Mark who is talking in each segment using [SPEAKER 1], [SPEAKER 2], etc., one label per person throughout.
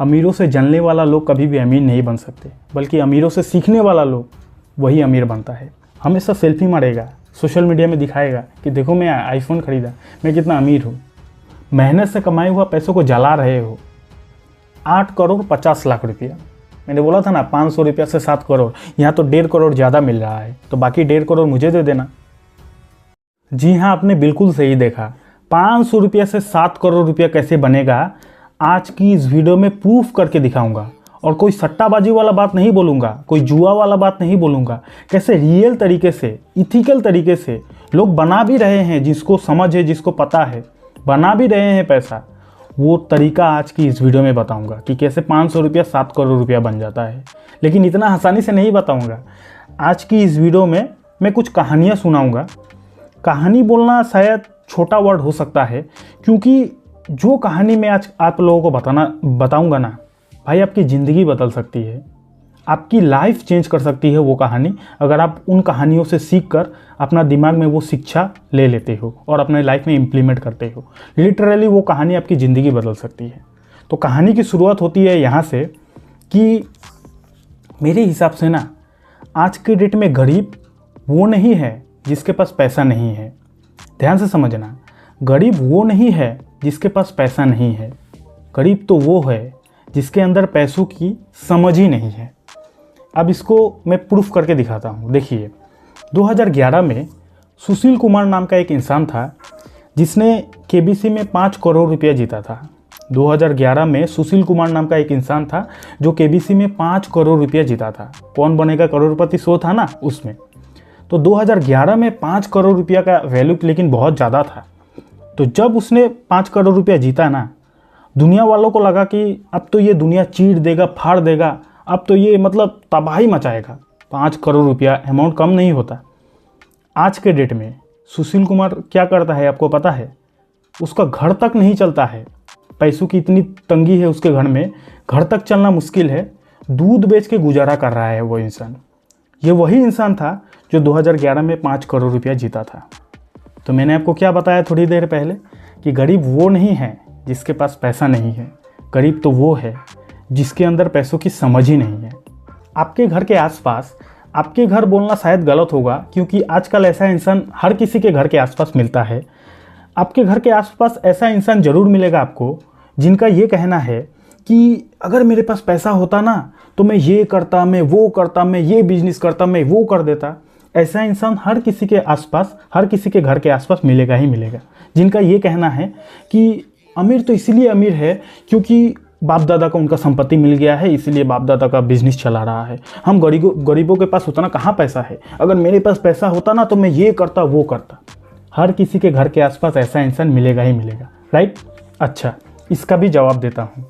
[SPEAKER 1] अमीरों से जलने वाला लोग कभी भी अमीर नहीं बन सकते, बल्कि अमीरों से सीखने वाला लोग वही अमीर बनता है। हमेशा सेल्फी मारेगा, सोशल मीडिया में दिखाएगा कि देखो मैं आईफोन खरीदा, मैं कितना अमीर हूँ। मेहनत से कमाए हुआ पैसों को जला रहे हो। 8 करोड़ 50 लाख रुपया, मैंने बोला था ना 500 रुपया से 7 करोड़, यहाँ तो 1.5 करोड़ ज़्यादा मिल रहा है, तो बाकी 1.5 करोड़ मुझे दे देना। जी हाँ, आपने बिल्कुल सही देखा। 500 रुपया से 7 करोड़ रुपया कैसे बनेगा, आज की इस वीडियो में प्रूफ करके दिखाऊंगा। और कोई सट्टाबाजी वाला बात नहीं बोलूँगा, कोई जुआ वाला बात नहीं बोलूँगा। कैसे रियल तरीके से, इथिकल तरीके से लोग बना भी रहे हैं, जिसको समझ है, जिसको पता है, बना भी रहे हैं पैसा। वो तरीका आज की इस वीडियो में बताऊंगा कि कैसे 500 रुपया 7 करोड़ रुपया बन जाता है। लेकिन इतना आसानी से नहीं बताऊंगा। आज की इस वीडियो में मैं कुछ कहानियाँ सुनाऊंगा। कहानी बोलना शायद छोटा वर्ड हो सकता है, क्योंकि जो कहानी मैं आज आप लोगों को बताऊंगा ना भाई, आपकी ज़िंदगी बदल सकती है, आपकी लाइफ चेंज कर सकती है वो कहानी, अगर आप उन कहानियों से सीख कर अपना दिमाग में वो शिक्षा ले लेते हो और अपने लाइफ में इम्प्लीमेंट करते हो। लिटरली वो कहानी आपकी ज़िंदगी बदल सकती है। तो कहानी की शुरुआत होती है यहाँ से कि मेरे हिसाब से ना, आज के डेट में गरीब वो नहीं है जिसके पास पैसा नहीं है। ध्यान से समझना, गरीब वो नहीं है जिसके पास पैसा नहीं है। गरीब तो वो है जिसके अंदर पैसों की समझ ही नहीं है। अब इसको मैं प्रूफ करके दिखाता हूँ। देखिए, 2011 में सुशील कुमार नाम का एक इंसान था जिसने केबीसी में 5 करोड़ रुपया जीता था। 2011 में सुशील कुमार नाम का एक इंसान था जो केबीसी में 5 करोड़ रुपया जीता था। कौन बनेगा करोड़पति शो था ना, उसमें। तो 2011 में 5 करोड़ रुपया का वैल्यू लेकिन बहुत ज़्यादा था। तो जब उसने 5 करोड़ रुपया जीता ना, दुनिया वालों को लगा कि अब तो ये दुनिया चीर देगा, फाड़ देगा, अब तो ये मतलब तबाही मचाएगा। 5 करोड़ रुपया अमाउंट कम नहीं होता। आज के डेट में सुशील कुमार क्या करता है आपको पता है? उसका घर तक नहीं चलता है। पैसों की इतनी तंगी है उसके घर में, घर तक चलना मुश्किल है। दूध बेच के गुजारा कर रहा है वो इंसान। ये वही इंसान था जो 2011 में 5 करोड़ रुपया जीता था। तो मैंने आपको क्या बताया थोड़ी देर पहले कि गरीब वो नहीं है जिसके पास पैसा नहीं है। गरीब तो वो है जिसके अंदर पैसों की समझ ही नहीं है। आपके घर के आसपास, आपके घर बोलना शायद गलत होगा, क्योंकि आजकल ऐसा इंसान हर किसी के घर के आसपास मिलता है। आपके घर के आसपास ऐसा इंसान ज़रूर मिलेगा आपको जिनका ये कहना है कि अगर मेरे पास पैसा होता ना तो मैं ये करता, मैं वो करता, मैं ये बिजनेस करता, मैं वो कर देता। ऐसा इंसान हर किसी के आसपास, हर किसी के घर के आसपास मिलेगा ही मिलेगा, जिनका ये कहना है कि अमीर तो इसीलिए अमीर है क्योंकि बाप दादा को उनका संपत्ति मिल गया है, इसीलिए बाप दादा का बिजनेस चला रहा है। हम गरीबों के पास उतना कहाँ पैसा है, अगर मेरे पास पैसा होता ना तो मैं ये करता, वो करता। हर किसी के घर के आसपास ऐसा इंसान मिलेगा ही मिलेगा, राइट। अच्छा, इसका भी जवाब देता हूँ।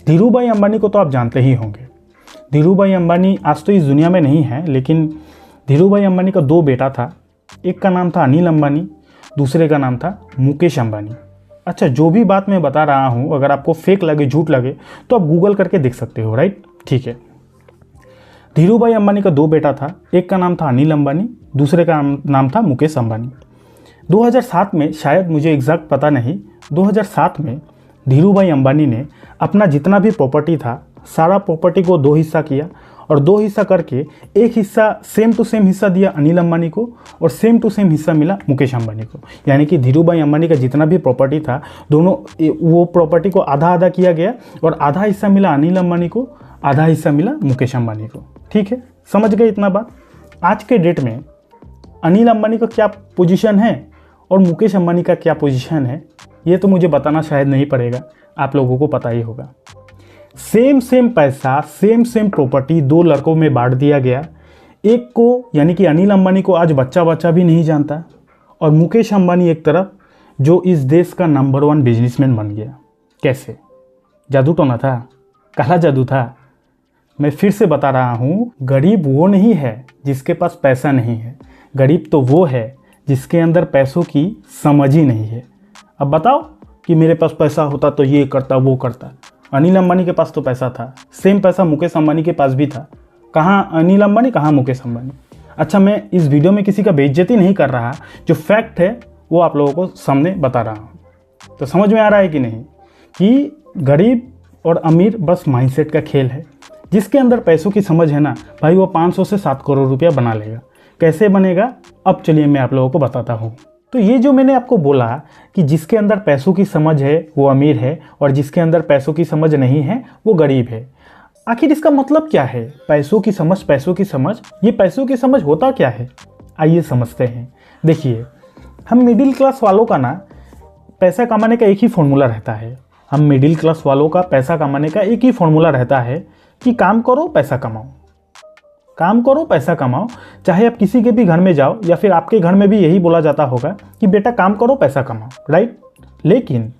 [SPEAKER 1] धीरूभाई अंबानी को तो आप जानते ही होंगे। धीरूभाई अंबानी आज तो इस दुनिया में नहीं है, लेकिन धीरूभाई अंबानी का 2 बेटा था। एक का नाम था अनिल अंबानी, दूसरे का नाम था मुकेश अंबानी। अच्छा, जो भी बात मैं बता रहा हूँ अगर आपको फेक लगे, झूठ लगे, तो आप गूगल करके देख सकते हो, राइट। ठीक है, धीरूभाई अंबानी का 2 बेटा था। एक का नाम था अनिल अंबानी, दूसरे का नाम था मुकेश अंबानी। 2007 में, शायद मुझे एग्जैक्ट पता नहीं, 2007 में धीरूभाई अंबानी ने अपना जितना भी प्रॉपर्टी था, सारा प्रॉपर्टी को 2 हिस्सा किया और 2 हिस्सा करके एक हिस्सा सेम टू सेम हिस्सा दिया अनिल अंबानी को और सेम टू सेम हिस्सा मिला मुकेश अंबानी को। यानी कि धीरूभाई अंबानी का जितना भी प्रॉपर्टी था, दोनों वो प्रॉपर्टी को आधा आधा किया गया और आधा हिस्सा मिला अनिल अंबानी को, आधा हिस्सा मिला मुकेश अंबानी को। ठीक है, समझ गए इतना बात। आज के डेट में अनिल अंबानी का क्या पोजीशन है और मुकेश अंबानी का क्या पोजीशन है, ये तो मुझे बताना शायद नहीं पड़ेगा, आप लोगों को पता ही होगा। सेम पैसा, सेम प्रॉपर्टी 2 लड़कों में बांट दिया गया। एक को, यानी कि अनिल अंबानी को आज बच्चा भी नहीं जानता, और मुकेश अंबानी एक तरफ जो इस देश का नंबर 1 बिजनेसमैन बन गया। कैसे? जादू टोना था, काला जादू था। मैं फिर से बता रहा हूँ, गरीब वो नहीं है जिसके पास पैसा नहीं है। गरीब तो वो है जिसके अंदर पैसों की समझ ही नहीं है। अब बताओ कि मेरे पास पैसा होता तो ये करता, वो करता। अनिल अंबानी के पास तो पैसा था, सेम पैसा मुकेश अंबानी के पास भी था। कहाँ अनिल अंबानी, कहाँ मुकेश अंबानी। अच्छा, मैं इस वीडियो में किसी का बेइज्जती नहीं कर रहा, जो फैक्ट है वो आप लोगों को सामने बता रहा हूँ। तो समझ में आ रहा है कि नहीं कि गरीब और अमीर बस माइंडसेट का खेल है। जिसके अंदर पैसों की समझ है ना भाई, वो 500 से 7 करोड़ रुपया बना लेगा। कैसे बनेगा, अब चलिए मैं आप लोगों को बताता हूँ। तो ये जो मैंने आपको बोला कि जिसके अंदर पैसों की समझ है वो अमीर है और जिसके अंदर पैसों की समझ नहीं है वो गरीब है। आखिर इसका मतलब क्या है? पैसों की समझ, पैसों की समझ, ये पैसों की समझ होता क्या है? आइए समझते हैं। देखिए, हम मिडिल क्लास वालों का ना पैसा कमाने का एक ही फॉर्मूला रहता है। हम मिडिल क्लास वालों का पैसा कमाने का एक ही फॉर्मूला रहता है कि काम करो पैसा कमाओ, काम करो पैसा कमाओ। चाहे आप किसी के भी घर में जाओ या फिर आपके घर में भी यही बोला जाता होगा कि बेटा काम करो पैसा कमाओ, राइट। लेकिन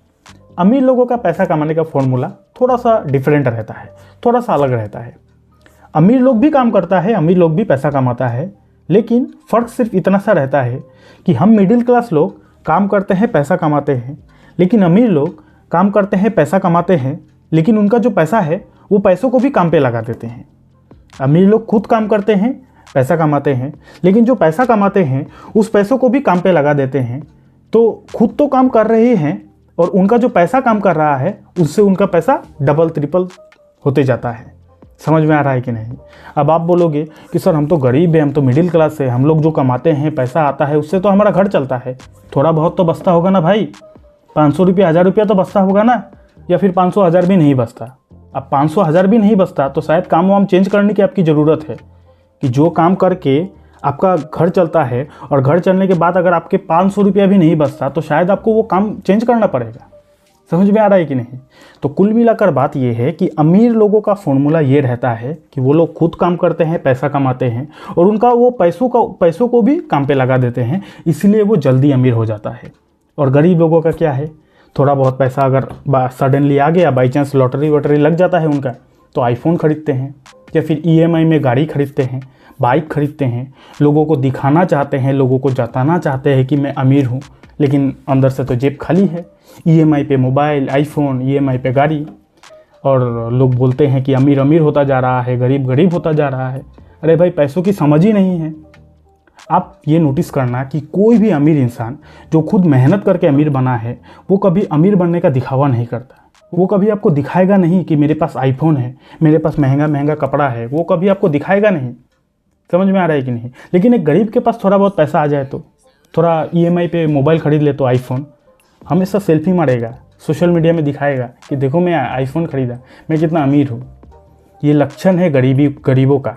[SPEAKER 1] अमीर लोगों का पैसा कमाने का फॉर्मूला थोड़ा सा डिफरेंट रहता है, थोड़ा सा अलग रहता है। अमीर लोग भी काम करता है, अमीर लोग भी पैसा कमाता है, लेकिन फ़र्क सिर्फ इतना सा रहता है कि हम मिडिल क्लास लोग काम करते हैं पैसा कमाते हैं, लेकिन अमीर लोग काम करते हैं पैसा कमाते हैं, लेकिन उनका जो पैसा है वो पैसों को भी काम पे लगा देते हैं। अमीर लोग खुद काम करते हैं पैसा कमाते हैं, लेकिन जो पैसा कमाते हैं उस पैसों को भी काम पे लगा देते हैं। तो खुद तो काम कर रहे हैं और उनका जो पैसा काम कर रहा है उससे उनका पैसा डबल ट्रिपल होते जाता है। समझ में आ रहा है कि नहीं? अब आप बोलोगे कि सर हम तो गरीब हैं, हम तो मिडिल क्लास है, हम लोग जो कमाते हैं पैसा आता है उससे तो हमारा घर चलता है, थोड़ा बहुत तो बचता होगा ना भाई, 500 रुपया 1000 रुपया तो बचता होगा ना, या फिर 500 1000 भी नहीं बचता। अब 500 1000 भी नहीं बचता तो शायद काम वाम चेंज करने की आपकी ज़रूरत है कि जो काम करके आपका घर चलता है और घर चलने के बाद अगर आपके 500 रुपया भी नहीं बचता तो शायद आपको वो काम चेंज करना पड़ेगा। समझ में आ रहा है कि नहीं? तो कुल मिलाकर बात ये है कि अमीर लोगों का फॉर्मूला ये रहता है कि वो लोग खुद काम करते हैं पैसा कमाते हैं और उनका वो पैसों को भी काम पे लगा देते हैं, इसलिए वो जल्दी अमीर हो जाता है। और गरीब लोगों का क्या है, थोड़ा बहुत पैसा अगर सडनली आ गया, बाई चांस लॉटरी वॉटरी लग जाता है उनका, तो आईफोन खरीदते हैं या फिर EMI में गाड़ी खरीदते हैं, बाइक खरीदते हैं, लोगों को दिखाना चाहते हैं, लोगों को जताना चाहते हैं कि मैं अमीर हूँ, लेकिन अंदर से तो जेब खाली है। EMI पे मोबाइल, आईफोन, EMI पे गाड़ी, और लोग बोलते हैं कि अमीर अमीर होता जा रहा है, गरीब गरीब होता जा रहा है। अरे भाई, पैसों की समझ ही नहीं है। आप ये नोटिस करना कि कोई भी अमीर इंसान जो खुद मेहनत करके अमीर बना है वो कभी अमीर बनने का दिखावा नहीं करता। वो कभी आपको दिखाएगा नहीं कि मेरे पास आईफोन है, मेरे पास महंगा महंगा कपड़ा है, वो कभी आपको दिखाएगा नहीं। समझ में आ रहा है कि नहीं? लेकिन एक गरीब के पास थोड़ा बहुत पैसा आ जाए तो, थोड़ा EMI पे मोबाइल खरीद ले तो आईफोन, हमेशा सेल्फी मारेगा, सोशल मीडिया में दिखाएगा कि देखो मैं आईफोन खरीदा, मैं कितना अमीर हूँ। ये लक्षण है गरीबों का।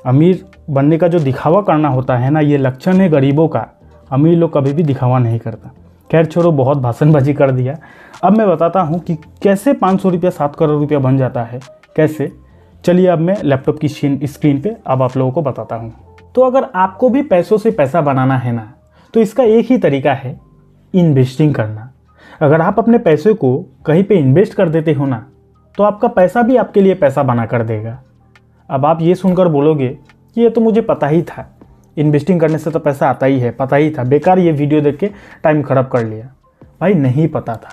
[SPEAKER 1] अमीर बनने का जो दिखावा करना होता है ना, ये लक्षण है गरीबों का। अमीर लोग कभी भी दिखावा नहीं करता। खैर छोड़ो, बहुत भाषणबाजी कर दिया। अब मैं बताता हूँ कि कैसे 500 रुपया 7 करोड़ रुपया बन जाता है, कैसे। चलिए अब मैं लैपटॉप की स्क्रीन पे अब आप लोगों को बताता हूँ। तो अगर आपको भी पैसों से पैसा बनाना है ना, तो इसका एक ही तरीका है, इन्वेस्टिंग करना। अगर आप अपने पैसे को कहीं पे इन्वेस्ट कर देते हो ना, तो आपका पैसा भी आपके लिए पैसा बना कर देगा। अब आप ये सुनकर बोलोगे कि ये तो मुझे पता ही था, इन्वेस्टिंग करने से तो पैसा आता ही है, पता ही था, बेकार ये वीडियो देख के टाइम खराब कर लिया। भाई नहीं पता था,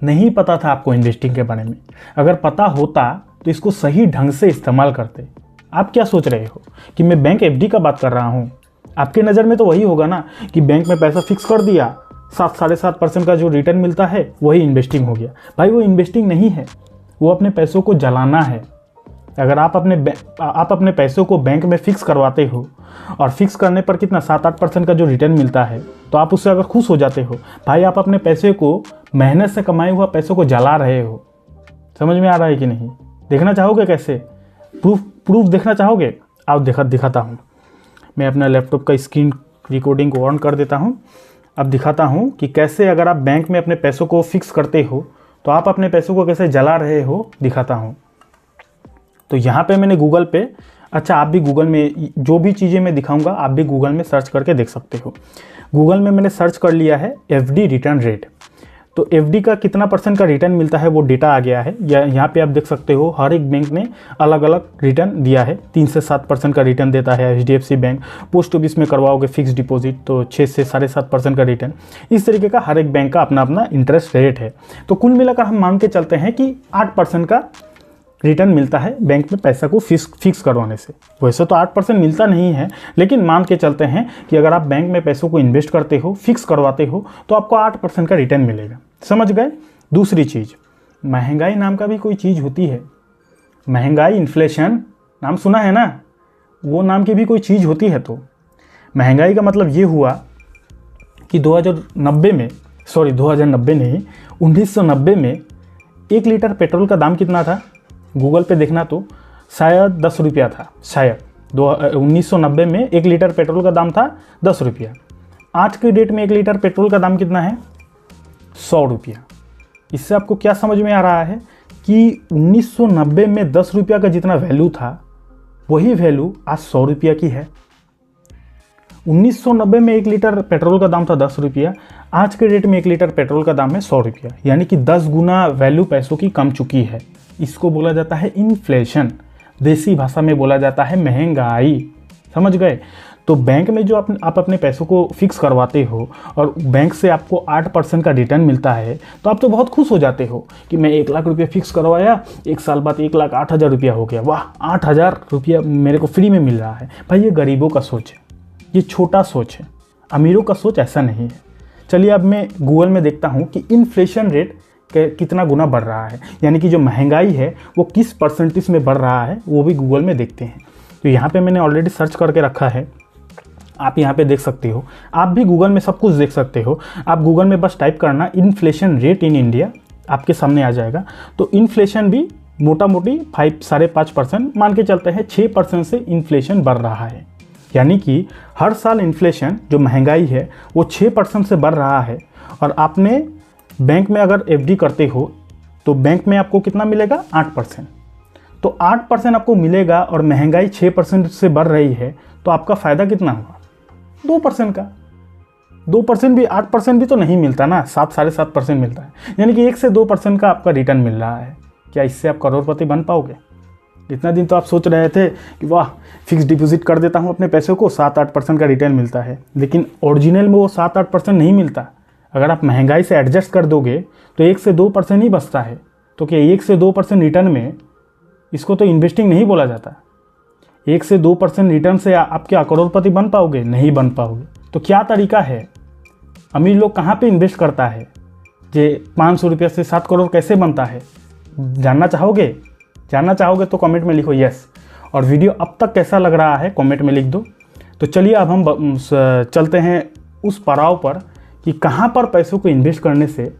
[SPEAKER 1] नहीं पता था आपको इन्वेस्टिंग के बारे में। अगर पता होता तो इसको सही ढंग से इस्तेमाल करते। आप क्या सोच रहे हो कि मैं बैंक FD का बात कर रहा हूँ? आपके नज़र में तो वही होगा ना कि बैंक में पैसा फिक्स कर दिया, 7-7.5% का जो रिटर्न मिलता है वही इन्वेस्टिंग हो गया। भाई वो इन्वेस्टिंग नहीं है, वो अपने पैसों को जलाना है। अगर आप अपने पैसों को बैंक में फ़िक्स करवाते हो और फिक्स करने पर कितना 7-8% का जो रिटर्न मिलता है, तो आप उससे अगर खुश हो जाते हो, भाई आप अपने पैसे को, मेहनत से कमाए हुआ पैसों को जला रहे हो। समझ में आ रहा है कि नहीं? देखना चाहोगे कैसे? प्रूफ देखना चाहोगे? आओ दिखाता हूँ। मैं अपना लैपटॉप का स्क्रीन रिकॉर्डिंग को ऑन कर देता हूँ। अब दिखाता हूँ कि कैसे अगर आप बैंक में अपने पैसों को फिक्स करते हो तो आप अपने पैसों को कैसे जला रहे हो, दिखाता हूँ। तो यहाँ पे मैंने गूगल पे, अच्छा आप भी गूगल में जो भी चीज़ें मैं दिखाऊंगा आप भी गूगल में सर्च करके देख सकते हो। गूगल में मैंने सर्च कर लिया है FD रिटर्न रेट। तो FD का कितना % का रिटर्न मिलता है वो डेटा आ गया है। यहाँ पे आप देख सकते हो हर एक बैंक ने अलग अलग रिटर्न दिया है। 3 से 7% का रिटर्न देता है HDFC बैंक। पोस्ट ऑफिस में करवाओगे फिक्स डिपॉजिट तो 6 से 7.5% का रिटर्न। इस तरीके का हर एक बैंक का अपना अपना इंटरेस्ट रेट है। तो कुल मिलाकर हम मान के चलते हैं कि 8% का रिटर्न मिलता है बैंक में पैसा को फिक्स करवाने से। वैसे तो 8% मिलता नहीं है, लेकिन मान के चलते हैं कि अगर आप बैंक में पैसों को इन्वेस्ट करते हो, फिक्स करवाते हो, तो आपको 8% का रिटर्न मिलेगा। समझ गए? दूसरी चीज़, महंगाई नाम का भी कोई चीज़ होती है। महंगाई, इन्फ्लेशन नाम सुना है ना, वो नाम की भी कोई चीज़ होती है। तो महंगाई का मतलब ये हुआ कि 2090 में, सॉरी 2090 नहीं, 1990 में 1 लीटर पेट्रोल का दाम कितना था? गूगल पे देखना तो शायद 10 रुपया था। शायद 1990 में 1 लीटर पेट्रोल का दाम था 10 रुपया। आज के डेट में 1 लीटर पेट्रोल का दाम कितना है? 100 रुपया। इससे आपको क्या समझ में आ रहा है कि 1990 में 10 रुपया का जितना वैल्यू था, वही वैल्यू आज 100 रुपया की है। 1990 में 1 लीटर पेट्रोल का दाम था 10 रुपया, आज के डेट में 1 लीटर पेट्रोल का दाम है 100 रुपया, यानी कि 10 गुना वैल्यू पैसों की कम चुकी है। इसको बोला जाता है इन्फ्लेशन, देसी भाषा में बोला जाता है महंगाई। समझ गए? तो बैंक में जो आप अपने पैसों को फिक्स करवाते हो और बैंक से आपको 8% का रिटर्न मिलता है, तो आप तो बहुत खुश हो जाते हो कि मैं 1 लाख रुपया फिक्स करवाया, 1 साल बाद 1,08,000 रुपया हो गया, वाह 8,000 रुपया मेरे को फ्री में मिल रहा है। भाई ये गरीबों का सोच है, ये छोटा सोच है, अमीरों का सोच ऐसा नहीं है। चलिए अब मैं गूगल में देखता हूँ कि इन्फ्लेशन रेट कितना गुना बढ़ रहा है, यानी कि जो महंगाई है वो किस परसेंटेज में बढ़ रहा है, वो भी गूगल में देखते हैं। तो यहाँ पे मैंने ऑलरेडी सर्च करके रखा है, आप यहाँ पे देख सकते हो। आप भी गूगल में सब कुछ देख सकते हो। आप गूगल में बस टाइप करना इन्फ्लेशन रेट इन इंडिया, आपके सामने आ जाएगा। तो इन्फ्लेशन भी मोटा मोटी 5.5% मान के चलते हैं, 6% से इन्फ्लेशन बढ़ रहा है। यानी कि हर साल इन्फ्लेशन जो महंगाई है वो 6% से बढ़ रहा है। और आपने बैंक में अगर एफडी करते हो तो बैंक में आपको कितना मिलेगा? 8%। तो 8% आपको मिलेगा और महंगाई 6% से बढ़ रही है, तो आपका फ़ायदा कितना हुआ? 2% का। 2% भी, 8% भी तो नहीं मिलता ना, 7-7.5% मिलता है, यानी कि 1 से 2% का आपका रिटर्न मिल रहा है। क्या इससे आप करोड़पति बन पाओगे? इतना दिन तो आप सोच रहे थे कि वाह फिक्स डिपॉजिट कर देता हूँ अपने पैसों को, 7-8% का रिटर्न मिलता है, लेकिन ओरिजिनल में वो 7-8% नहीं मिलता। अगर आप महंगाई से एडजस्ट कर दोगे तो 1 से 2% ही बचता है। तो क्या 1 से 2% रिटर्न में, इसको तो इन्वेस्टिंग नहीं बोला जाता। 1 से 2% रिटर्न से आप क्या करोड़पति बन पाओगे? नहीं बन पाओगे। तो क्या तरीका है? अमीर लोग कहाँ पे इन्वेस्ट करता है? जे 500 रुपये से 7 करोड़ कैसे बनता है? जानना चाहोगे? जानना चाहोगे तो कमेंट में लिखो यस। और वीडियो अब तक कैसा लग रहा है कमेंट में लिख दो। तो चलिए अब हम चलते हैं उस पड़ाव पर कि कहाँ पर पैसों को इन्वेस्ट करने से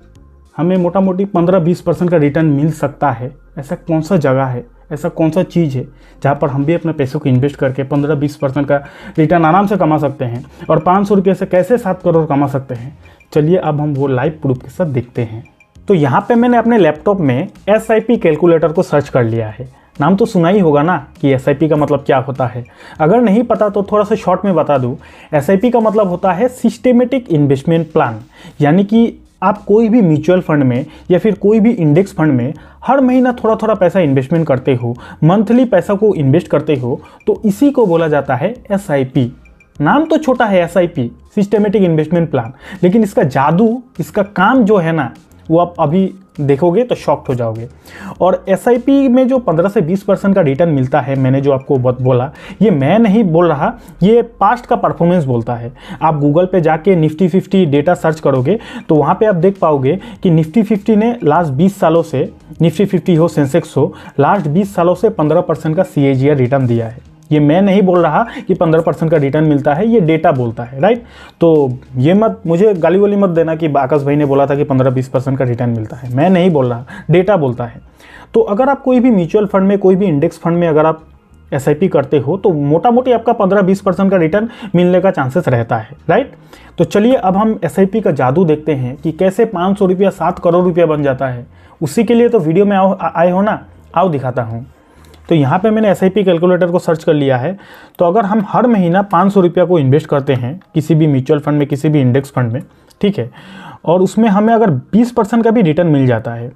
[SPEAKER 1] हमें मोटा मोटी 15-20% का रिटर्न मिल सकता है। ऐसा कौन सा जगह है, ऐसा कौन सा चीज़ है जहाँ पर हम भी अपने पैसों को इन्वेस्ट करके 15-20% का रिटर्न आराम से कमा सकते हैं, और 500 रुपये से कैसे 7 करोड़ कमा सकते हैं। चलिए अब हम वो लाइव प्रूफ के साथ देखते हैं। तो यहाँ पे मैंने अपने लैपटॉप में SIP कैलकुलेटर को सर्च कर लिया है। नाम तो सुना ही होगा ना कि SIP का मतलब क्या होता है। अगर नहीं पता तो थोड़ा सा शॉर्ट में बता दूँ। SIP का मतलब होता है सिस्टेमेटिक इन्वेस्टमेंट प्लान, यानी कि आप कोई भी म्यूचुअल फंड में या फिर कोई भी इंडेक्स फंड में हर महीना थोड़ा थोड़ा पैसा इन्वेस्टमेंट करते हो, मंथली पैसा को इन्वेस्ट करते हो, तो इसी को बोला जाता है SIP। नाम तो छोटा है SIP, सिस्टेमेटिक इन्वेस्टमेंट प्लान, लेकिन इसका जादू, इसका काम जो है ना, वो आप अभी देखोगे तो शॉक्ड हो जाओगे। और SIP में जो 15 से 20% का रिटर्न मिलता है, मैंने जो आपको बोला, ये मैं नहीं बोल रहा, ये पास्ट का परफॉर्मेंस बोलता है। आप गूगल पे जाके निफ्टी 50 डेटा सर्च करोगे तो वहाँ पे आप देख पाओगे कि निफ्टी 50 ने लास्ट 20 सालों से, निफ्टी 50 हो, सेंसेक्स हो, लास्ट 20 सालों से 15% का CAGR रिटर्न दिया है। ये मैं नहीं बोल रहा कि 15% का रिटर्न मिलता है, ये डेटा बोलता है, राइट। तो ये मत मुझे गाली वाली मत देना कि आकाश भाई ने बोला था कि 15-20% का रिटर्न मिलता है, मैं नहीं बोल रहा, डेटा बोलता है। तो अगर आप कोई भी म्यूचुअल फंड में, कोई भी इंडेक्स फंड में अगर आप SIP करते हो तो मोटा मोटी आपका 15-20% का रिटर्न मिलने का चांसेस रहता है, राइट। तो चलिए अब हम SIP का जादू देखते हैं कि कैसे 500 रुपया 7 करोड़ रुपया बन जाता है। उसी के लिए तो वीडियो में आए हो ना, आओ दिखाता हूँ। तो यहाँ पे मैंने SIP कैलकुलेटर को सर्च कर लिया है। तो अगर हम हर महीना 500 रुपया को इन्वेस्ट करते हैं किसी भी म्यूचुअल फंड में, किसी भी इंडेक्स फंड में, ठीक है, और उसमें हमें अगर 20% का भी रिटर्न मिल जाता है,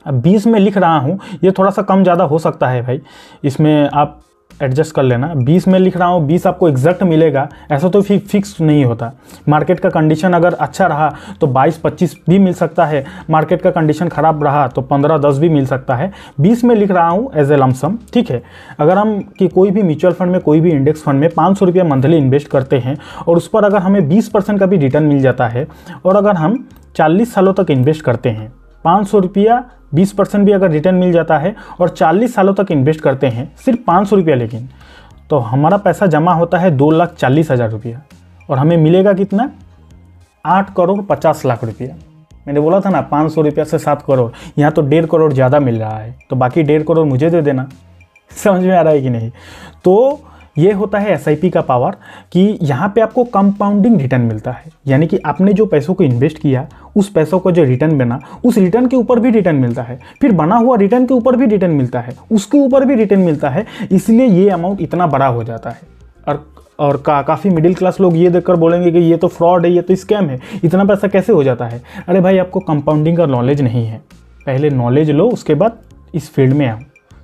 [SPEAKER 1] अब 20 में लिख रहा हूँ, ये थोड़ा सा कम ज़्यादा हो सकता है भाई, इसमें आप एडजस्ट कर लेना। 20 में लिख रहा हूँ, 20 आपको एग्जैक्ट मिलेगा ऐसा तो फिक्स नहीं होता। मार्केट का कंडीशन अगर अच्छा रहा तो 22-25 भी मिल सकता है, मार्केट का कंडीशन ख़राब रहा तो 15-10 भी मिल सकता है। 20 में लिख रहा हूँ एज ए लमसम, ठीक है। अगर हम कि कोई भी म्यूचुअल फंड में, कोई भी इंडेक्स फंड में 500 रुपया मंथली इन्वेस्ट करते हैं और उस पर अगर हमें 20% का भी रिटर्न मिल जाता है, और अगर हम 40 सालों तक इन्वेस्ट करते हैं 500 रुपया 20% भी अगर रिटर्न मिल जाता है और 40 सालों तक इन्वेस्ट करते हैं सिर्फ 500 रुपया, लेकिन तो हमारा पैसा जमा होता है 2,40,000 रुपया और हमें मिलेगा कितना? 8,50,00,000 रुपया। मैंने बोला था ना 500 रुपया से 7 करोड़, यहाँ तो 1.5 करोड़ ज़्यादा मिल रहा है, तो बाकी 1.5 करोड़ मुझे दे देना। समझ में आ रहा है कि नहीं? तो ये होता है एसआईपी का पावर कि यहाँ पे आपको कंपाउंडिंग रिटर्न मिलता है, यानी कि आपने जो पैसों को इन्वेस्ट किया उस पैसों को जो रिटर्न बना उस रिटर्न के ऊपर भी रिटर्न मिलता है, फिर बना हुआ रिटर्न के ऊपर भी रिटर्न मिलता है, उसके ऊपर भी रिटर्न मिलता है, इसलिए ये अमाउंट इतना बड़ा हो जाता है। और काफ़ी मिडिल क्लास लोग ये देखकर बोलेंगे कि ये तो फ्रॉड है, ये तो स्कैम है, इतना पैसा कैसे हो जाता है? अरे भाई, आपको कंपाउंडिंग का नॉलेज नहीं है, पहले नॉलेज लो, उसके बाद इस फील्ड में आओ।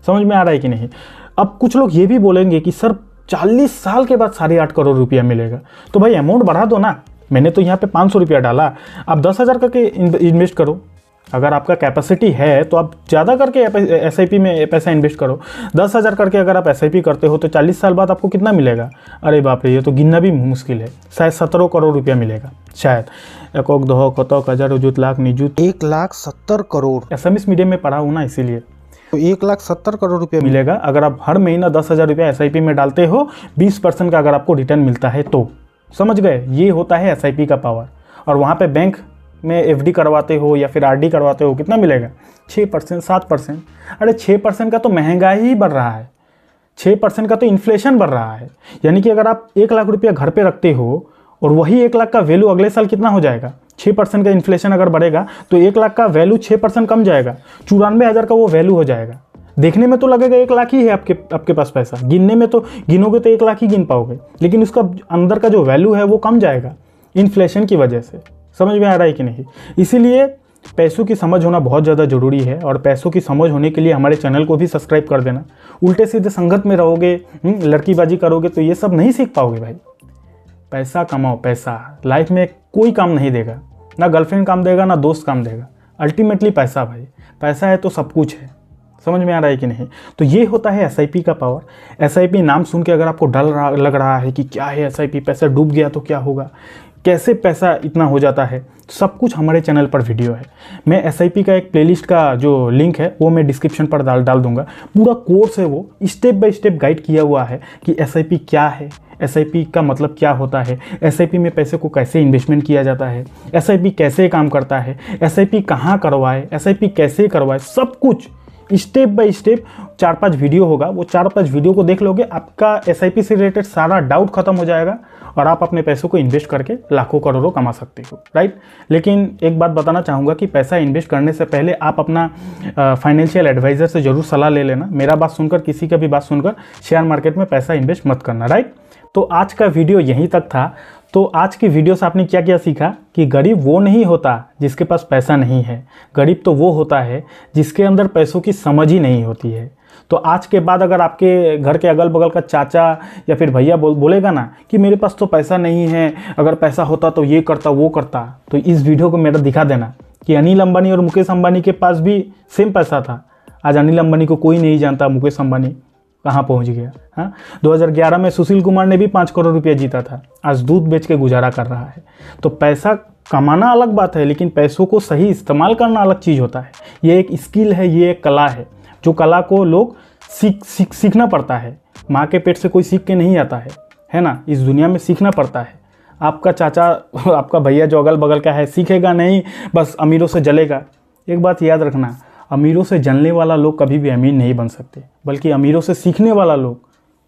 [SPEAKER 1] समझ में आ रहा है कि नहीं? अब कुछ लोग ये भी बोलेंगे कि सर 40 साल के बाद 8.5 करोड़ रुपया मिलेगा, तो भाई अमाउंट बढ़ा दो ना। मैंने तो यहाँ पे 500 रुपया डाला, आप 10,000 करके इन्वेस्ट करो। अगर आपका कैपेसिटी है तो आप ज़्यादा करके एसआईपी में पैसा इन्वेस्ट करो। 10,000 करके अगर आप एसआईपी करते हो तो 40 साल बाद आपको कितना मिलेगा? अरे बाप रे, ये तो गिनना भी मुश्किल है, शायद 17 करोड़ रुपया मिलेगा, शायद। 1 2 कतक हजार उजुत लाख निजुत
[SPEAKER 2] 1,70,000 करोड़।
[SPEAKER 1] एसएमएस मीडियम में पढ़ा हूँ ना, इसीलिए।
[SPEAKER 2] तो 1,70,000 करोड़ रुपया
[SPEAKER 1] मिलेगा अगर आप हर महीना 10,000 रुपया एसआईपी में डालते हो, 20% का अगर आपको रिटर्न मिलता है तो। समझ गए? ये होता है एसआईपी का पावर। और वहाँ पे बैंक में एफडी करवाते हो या फिर आरडी करवाते हो, कितना मिलेगा? 6%, 7%। अरे 6% का तो महंगाई ही बढ़ रहा है, 6% का तो इन्फ्लेशन बढ़ रहा है। यानी कि अगर आप 1 लाख रुपया घर पे रखते हो और वही 1 लाख का वैल्यू अगले साल कितना हो जाएगा? 6% का इन्फ्लेशन अगर बढ़ेगा तो 1 लाख का वैल्यू 6% कम जाएगा, 94,000 का वो वैल्यू हो जाएगा। देखने में तो लगेगा 1 लाख ही है आपके पास पैसा, गिनने में तो गिनोगे तो 1 लाख ही गिन पाओगे, लेकिन उसका अंदर का जो वैल्यू है वो कम जाएगा इन्फ्लेशन की वजह से। समझ में आ रहा है कि नहीं? इसीलिए पैसों की समझ होना बहुत ज़्यादा ज़रूरी है, और पैसों की समझ होने के लिए हमारे चैनल को भी सब्सक्राइब कर देना। उल्टे सीधे संगत में रहोगे, लड़कीबाजी करोगे तो ये सब नहीं सीख पाओगे भाई। पैसा कमाओ, पैसा लाइफ में कोई काम नहीं देगा, ना गर्लफ्रेंड काम देगा ना दोस्त काम देगा, अल्टीमेटली पैसा भाई। पैसा है तो सब कुछ है। समझ में आ रहा है कि नहीं? तो ये होता है एसआईपी का पावर। एसआईपी नाम सुन के अगर आपको डर लग रहा है कि क्या है एसआईपी, पैसा डूब गया तो क्या होगा, कैसे पैसा इतना हो जाता है, सब कुछ हमारे चैनल पर वीडियो है। मैं एसआईपी का एक प्लेलिस्ट का जो लिंक है वो मैं डिस्क्रिप्शन पर डाल दूंगा। पूरा कोर्स है, वो स्टेप बाय स्टेप गाइड किया हुआ है कि एसआईपी क्या है, एसआईपी का मतलब क्या होता है, एसआईपी में पैसे को कैसे इन्वेस्टमेंट किया जाता है, एसआईपी कैसे काम करता है, एसआईपी कहाँ करवाए, एसआईपी कैसे करवाए, सब कुछ स्टेप बाय स्टेप 4-5 वीडियो होगा। वो 4-5 वीडियो को देख लोगे, आपका एसआईपी से रिलेटेड सारा डाउट खत्म हो जाएगा और आप अपने पैसों को इन्वेस्ट करके लाखों करोड़ों कमा सकते हो, राइट। लेकिन एक बात बताना चाहूँगा कि पैसा इन्वेस्ट करने से पहले आप अपना फाइनेंशियल एडवाइज़र से ज़रूर सलाह ले लेना। मेरा बात सुनकर, किसी का भी बात सुनकर शेयर मार्केट में पैसा इन्वेस्ट मत करना, राइट। तो आज का वीडियो यहीं तक था। तो आज की वीडियो से आपने क्या क्या सीखा कि गरीब वो नहीं होता जिसके पास पैसा नहीं है, गरीब तो वो होता है जिसके अंदर पैसों की समझ ही नहीं होती है। तो आज के बाद अगर आपके घर के अगल बगल का चाचा या फिर भैया बोलेगा ना कि मेरे पास तो पैसा नहीं है, अगर पैसा होता तो ये करता वो करता, तो इस वीडियो को मेरा दिखा देना कि अनिल अंबानी और मुकेश अंबानी के पास भी सेम पैसा था। आज अनिल अंबानी को कोई नहीं जानता, मुकेश अंबानी कहाँ पहुँच गया। हाँ, 2011 में सुशील कुमार ने भी 5 करोड़ रुपया जीता था, आज दूध बेच के गुजारा कर रहा है। तो पैसा कमाना अलग बात है, लेकिन पैसों को सही इस्तेमाल करना अलग चीज़ होता है। ये एक स्किल है, ये एक कला है, जो कला को लोग सीखना पड़ता है। माँ के पेट से कोई सीख के नहीं आता है ना, इस दुनिया में सीखना पड़ता है। आपका चाचा, आपका भैया जो अगल बगल का है, सीखेगा नहीं, बस अमीरों से जलेगा। एक बात याद रखना, अमीरों से जलने वाला लोग कभी भी अमीर नहीं बन सकते, बल्कि अमीरों से सीखने वाला लोग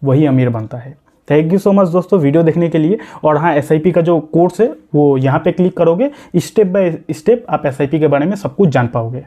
[SPEAKER 1] वही अमीर बनता है। थैंक यू सो मच दोस्तों वीडियो देखने के लिए। और हाँ, एसआईपी का जो कोर्स है वो यहाँ पे क्लिक करोगे, स्टेप बाय स्टेप आप एसआईपी के बारे में सब कुछ जान पाओगे।